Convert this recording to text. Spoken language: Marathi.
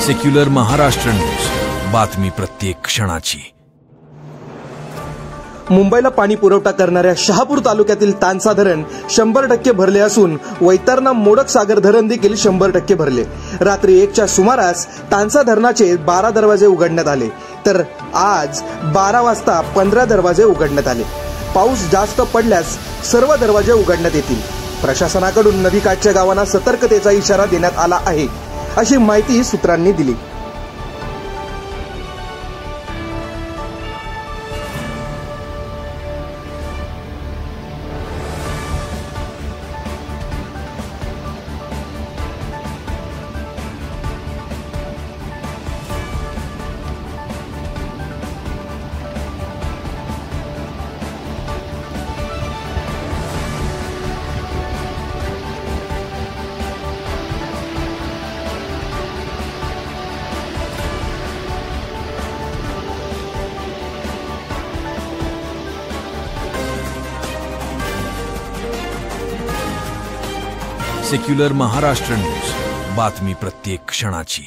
सेक्युलर महाराष्ट्र न्यूज, बातमी प्रत्येक क्षणाची। मुंबईला पाणी पुरवठा करणाऱ्या शहापूर तालुक्यातील तानसा धरण 100% भरले असून वैतरणा मोडक सागर धरण देखील 100% भरले। रात्री 1च्या सुमारास तानसा धरणाचे 12 दरवाजे उघडण्यात आले, तर आज 12 वाजता 15 दरवाजे उघडण्यात आले। पाऊस जास्त पडल्यास सर्व दरवाजे उघडण्यात येतील। प्रशासनाकडून नदीकाठच्या गावांना सतर्कतेचा इशारा देण्यात आला आहे, अशी माहिती सूत्रांनी दिली। सेक्युलर महाराष्ट्र न्यूज, बातमी प्रत्येक क्षणाची।